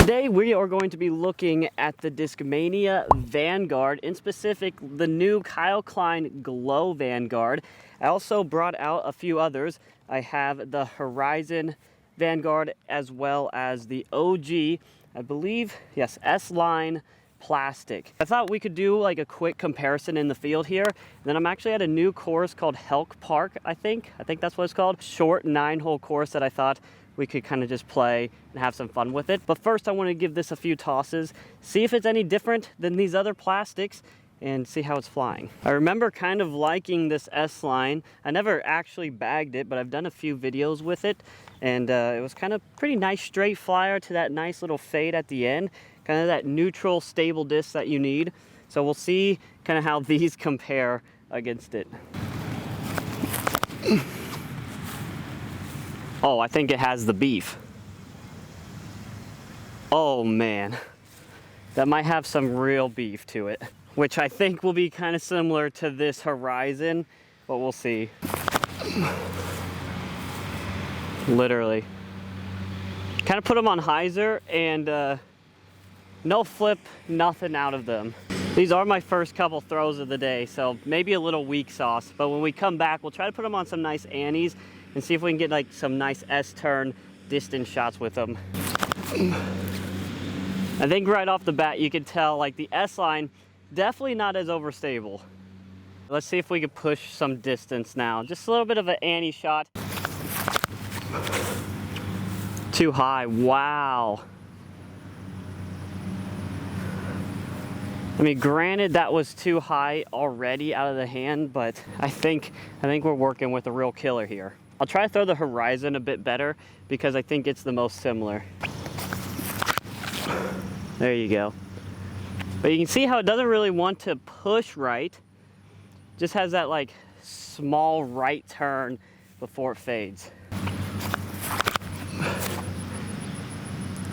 Today we are going to be looking at the Discmania Vanguard, in specific the new Kyle Klein Glow Vanguard. I also brought out a few others. I have the Horizon Vanguard as well as the OG, I believe, yes, S-Line plastic. I thought we could do like a quick comparison in the field here. Then I'm actually at a new course called Helk Park, I think that's what it's called. Short 9-hole course that I thought we could kind of just play and have some fun with it. But first I want to give this a few tosses, see if it's any different than these other plastics, and see how it's flying. I remember kind of liking this S-Line. I never actually bagged it, but I've done a few videos with it, and it was kind of pretty nice straight flyer to that nice little fade at the end, kind of that neutral stable disc that you need. So we'll see kind of how these compare against it. Oh, I think it has the beef. Oh man, that might have some real beef to it, which I think will be kind of similar to this Horizon, but we'll see. Literally. Kind of put them on hyzer and no flip, nothing out of them. These are my first couple throws of the day, so maybe a little weak sauce, but when we come back, we'll try to put them on some nice Annies and see if we can get like some nice S-turn distance shots with them. I think right off the bat, you can tell like the S-Line, definitely not as overstable. Let's see if we can push some distance now. Just a little bit of an Annie shot. Too high, wow. I mean, granted that was too high already out of the hand, but I think we're working with a real killer here. I'll try to throw the Horizon a bit better because I think it's the most similar. There you go. But you can see how it doesn't really want to push right. Just has that like small right turn before it fades.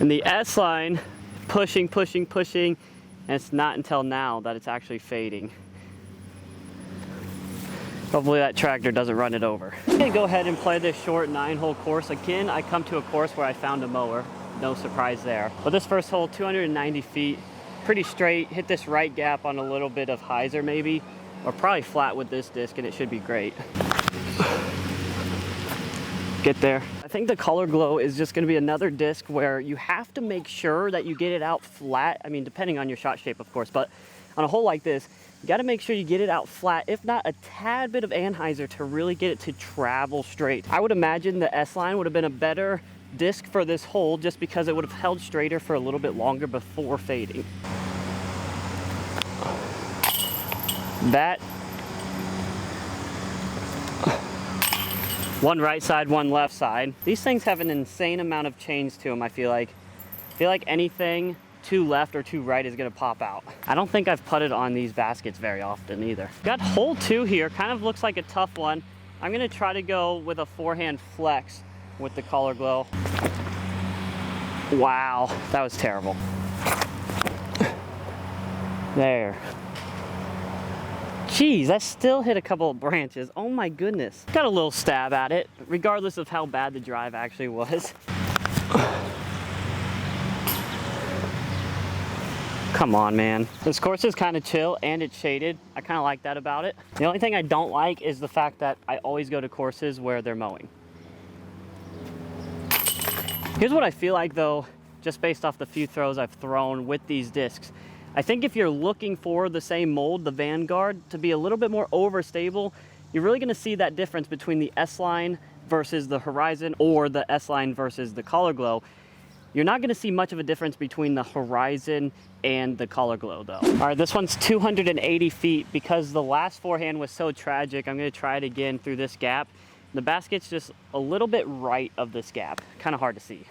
And the S-Line, pushing, pushing, pushing, and it's not until now that it's actually fading. Hopefully that tractor doesn't run it over. I'm gonna go ahead and play this short 9-hole course. Again, I come to a course where I found a mower. No surprise there. But this first hole, 290 feet, pretty straight. Hit this right gap on a little bit of hyzer maybe, or probably flat with this disc, and it should be great. Get there. I think the Color Glow is just gonna be another disc where you have to make sure that you get it out flat. I mean, depending on your shot shape, of course, but on a hole like this, you gotta make sure you get it out flat, if not a tad bit of anhyzer to really get it to travel straight. I would imagine the S-Line would have been a better disc for this hole just because it would have held straighter for a little bit longer before fading. That one right side, one left side. These things have an insane amount of change to them, I feel like. Anything too left or too right is gonna pop out. I don't think I've putted on these baskets very often either. Got hole 2 here, kind of looks like a tough one. I'm gonna try to go with a forehand flex with the Color Glow. Wow, that was terrible. There. Jeez, I still hit a couple of branches. Oh my goodness. Got a little stab at it, regardless of how bad the drive actually was. Come on, man. This course is kind of chill and it's shaded. I kind of like that about it. The only thing I don't like is the fact that I always go to courses where they're mowing. Here's what I feel like though, just based off the few throws I've thrown with these discs. I think if you're looking for the same mold, the Vanguard, to be a little bit more overstable, you're really gonna see that difference between the S-Line versus the Horizon or the S-Line versus the Color Glow. You're not gonna see much of a difference between the Horizon and the Color Glow though. All right, this one's 280 feet. Because the last forehand was so tragic, I'm gonna try it again through this gap. The basket's just a little bit right of this gap. Kind of hard to see.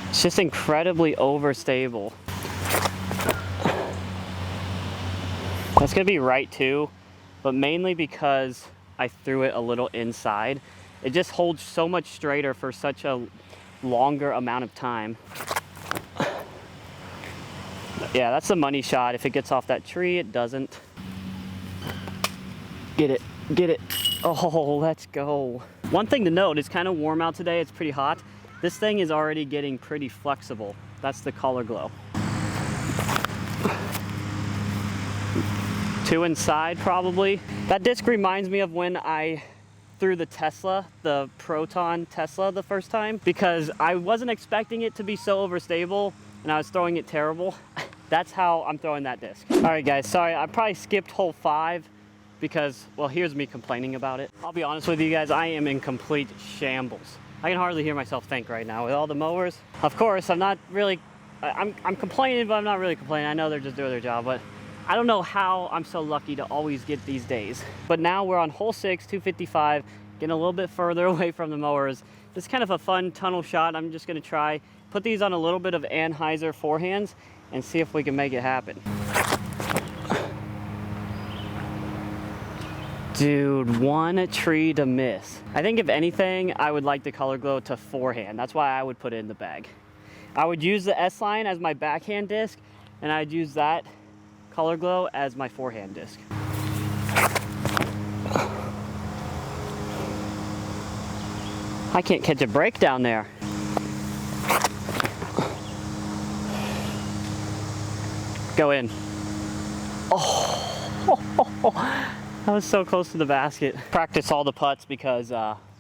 It's just incredibly overstable. That's gonna be right too, but mainly because I threw it a little inside. It just holds so much straighter for such a longer amount of time. Yeah, that's the money shot. If it gets off that tree, it doesn't. Get it, get it. Oh, let's go. One thing to note, it's kind of warm out today, it's pretty hot. This thing is already getting pretty flexible. That's the color glow. 2 inside probably. That disc reminds me of when I threw the Tesla, the Proton Tesla the first time, because I wasn't expecting it to be so overstable and I was throwing it terrible. That's how I'm throwing that disc. All right guys, sorry, I probably skipped hole 5 because, well, here's me complaining about it. I'll be honest with you guys, I am in complete shambles. I can hardly hear myself think right now with all the mowers. Of course, I'm not really, I'm complaining, but I'm not really complaining. I know they're just doing their job, but I don't know how I'm so lucky to always get these days. But now we're on hole 6, 255, getting a little bit further away from the mowers. This is kind of a fun tunnel shot. I'm just gonna try, put these on a little bit of Anheuser forehands and see if we can make it happen. Dude, 1 tree to miss. I think if anything, I would like the color glow to forehand. That's why I would put it in the bag. I would use the S-line as my backhand disc, and I'd use that color glow as my forehand disc. I can't catch a break down there. Go in. Oh, I was so close to the basket. Practice all the putts because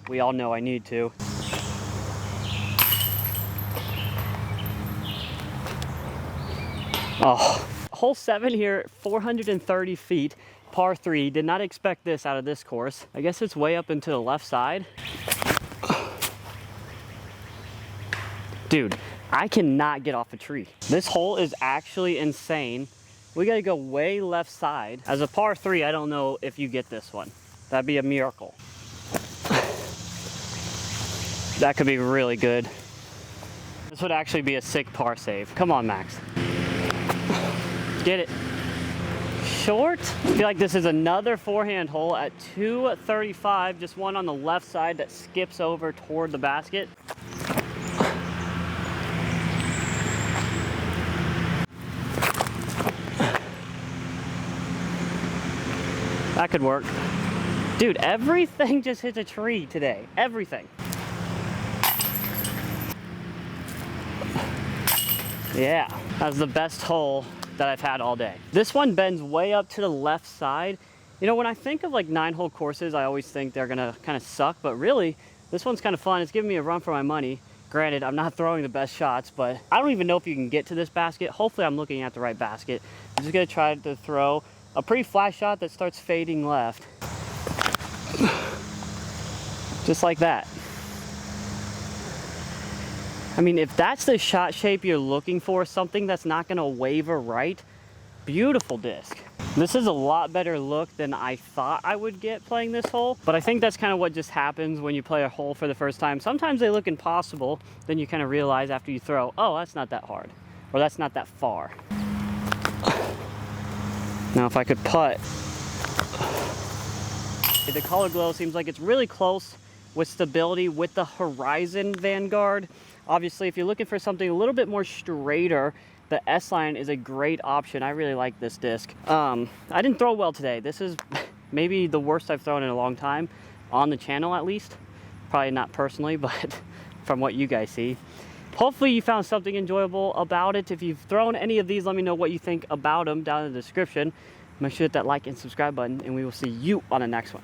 we all know I need to. Oh, hole 7 here, 430 feet, par 3. Did not expect this out of this course. I guess it's way up into the left side. Dude, I cannot get off a tree. This hole is actually insane. We gotta go way left side. As a par 3, I don't know if you get this one. That'd be a miracle. That could be really good. This would actually be a sick par save. Come on, Max. Get it. Short. I feel like this is another forehand hole at 235, just one on the left side that skips over toward the basket. That could work. Dude, everything just hits a tree today. Everything. Yeah, that was the best hole that I've had all day. This one bends way up to the left side. You know, when I think of like 9-hole courses, I always think they're gonna kind of suck, but really, this one's kind of fun. It's giving me a run for my money. Granted, I'm not throwing the best shots, but I don't even know if you can get to this basket. Hopefully I'm looking at the right basket. I'm just gonna try to throw a pretty flat shot that starts fading left. Just like that. I mean, if that's the shot shape you're looking for, something that's not gonna waver right, beautiful disc. This is a lot better look than I thought I would get playing this hole, but I think that's kind of what just happens when you play a hole for the first time. Sometimes they look impossible, then you kind of realize after you throw, oh, that's not that hard, or that's not that far. Now if I could putt, the color glow seems like it's really close with stability with the Horizon Vanguard. Obviously, if you're looking for something a little bit more straighter, the S-line is a great option. I really like this disc. I didn't throw well today. This is maybe the worst I've thrown in a long time, on the channel at least. Probably not personally, but from what you guys see. Hopefully you found something enjoyable about it. If you've thrown any of these, let me know what you think about them down in the description. Make sure to hit that like and subscribe button, and we will see you on the next one.